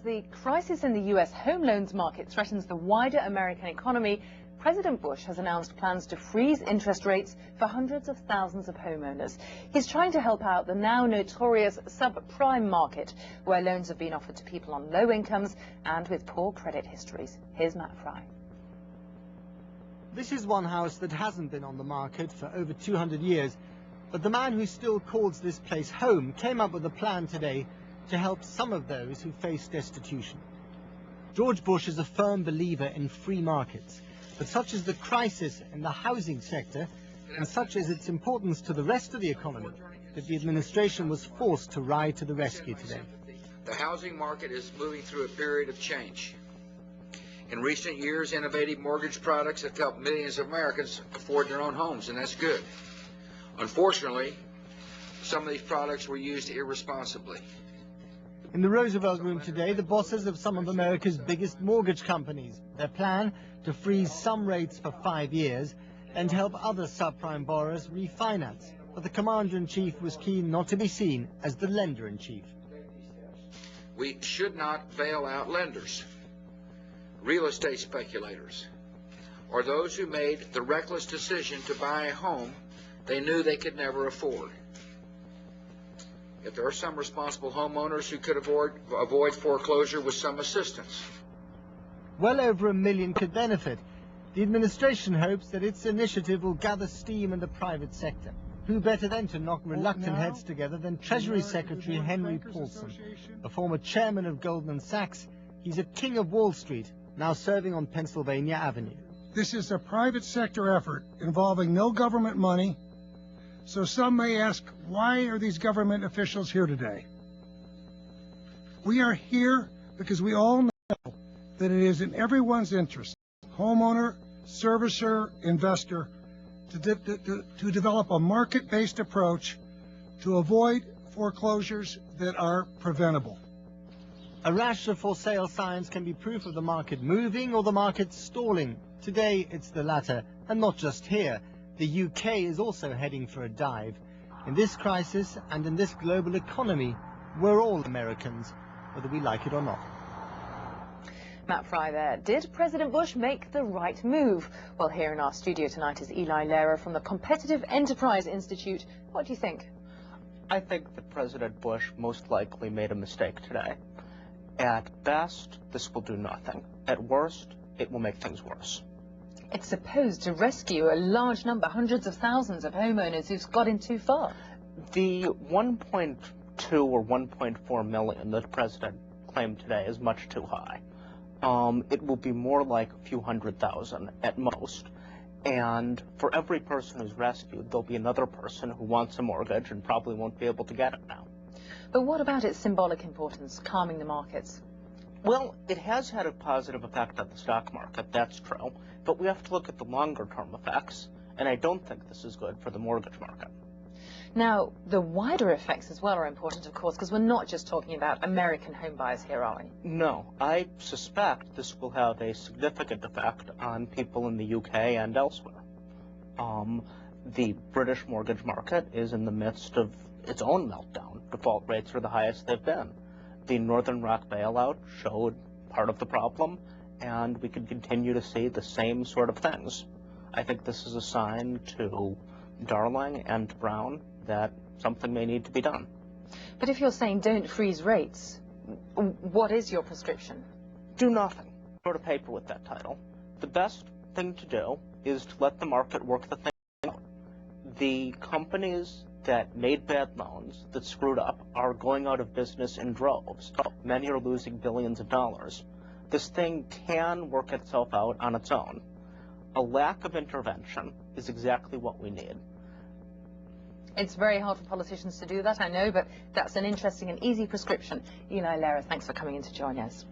the crisis in the U.S. home loans market threatens the wider American economy, President Bush has announced plans to freeze interest rates for hundreds of thousands of homeowners. He's trying to help out the now notorious subprime market, where loans have been offered to people on low incomes and with poor credit histories. Here's Matt Fry. This is one house that hasn't been on the market for over 200 years, but the man who still calls this place home came up with a plan today to help some of those who face destitution. George Bush is a firm believer in free markets, but such is the crisis in the housing sector and such is its importance to the rest of the economy that the administration was forced to ride to the rescue today. The housing market is moving through a period of change. In recent years, innovative mortgage products have helped millions of Americans afford their own homes, and that's good. Unfortunately, some of these products were used irresponsibly. In the Roosevelt Room today, the bosses of some of America's biggest mortgage companies. Their plan to freeze some rates for 5 years and help other subprime borrowers refinance. But the commander-in-chief was keen not to be seen as the lender-in-chief. We should not bail out lenders, real estate speculators, or those who made the reckless decision to buy a home they knew they could never afford. If there are some responsible homeowners who could avoid foreclosure with some assistance. Well over 1 million could benefit. The administration hopes that its initiative will gather steam in the private sector. Who better then to knock reluctant heads together than Treasury Secretary Henry Paulson, a former chairman of Goldman Sachs. He's a king of Wall Street, now serving on Pennsylvania Avenue. This is a private sector effort involving no government money. So some may ask, why are these government officials here today? We are here because we all know that it is in everyone's interest, homeowner, servicer, investor, to develop a market-based approach to avoid foreclosures that are preventable. A rash of for sale signs can be proof of the market moving or the market stalling. Today it's the latter, and not just here. The UK is also heading for a dive. In this crisis and in this global economy, we're all Americans, whether we like it or not. Matt Fry there. Did President Bush make the right move? Well, here in our studio tonight is Eli Lehrer from the Competitive Enterprise Institute. What do you think? I think that President Bush most likely made a mistake today. At best, this will do nothing. At worst, it will make things worse. It's supposed to rescue a large number, hundreds of thousands of homeowners who've got in too far. The 1.2 or 1.4 million that the President claimed today is much too high. It will be more like a few 100,000 at most. And for every person who's rescued, there'll be another person who wants a mortgage and probably won't be able to get it now. But what about its symbolic importance, calming the markets? Well, it has had a positive effect on the stock market, that's true. But we have to look at the longer-term effects, and I don't think this is good for the mortgage market. Now, the wider effects as well are important, of course, because we're not just talking about American home buyers here, are we? No, I suspect this will have a significant effect on people in the UK and elsewhere. The British mortgage market is in the midst of its own meltdown. Default rates are the highest they've been. The Northern Rock bailout showed part of the problem, and we could continue to see the same sort of things. I think this is a sign to Darling and to Brown that something may need to be done. But if you're saying don't freeze rates, what is your prescription? Do nothing. I wrote a paper with that title. The best thing to do is to let the market work the thing out. The companies that made bad loans, that screwed up, are going out of business in droves. Many are losing billions of dollars. This thing can work itself out on its own. A lack of intervention is exactly what we need. It's very hard for politicians to do that, I know, but that's an interesting and easy prescription. Eli Lehrer, thanks for coming in to join us.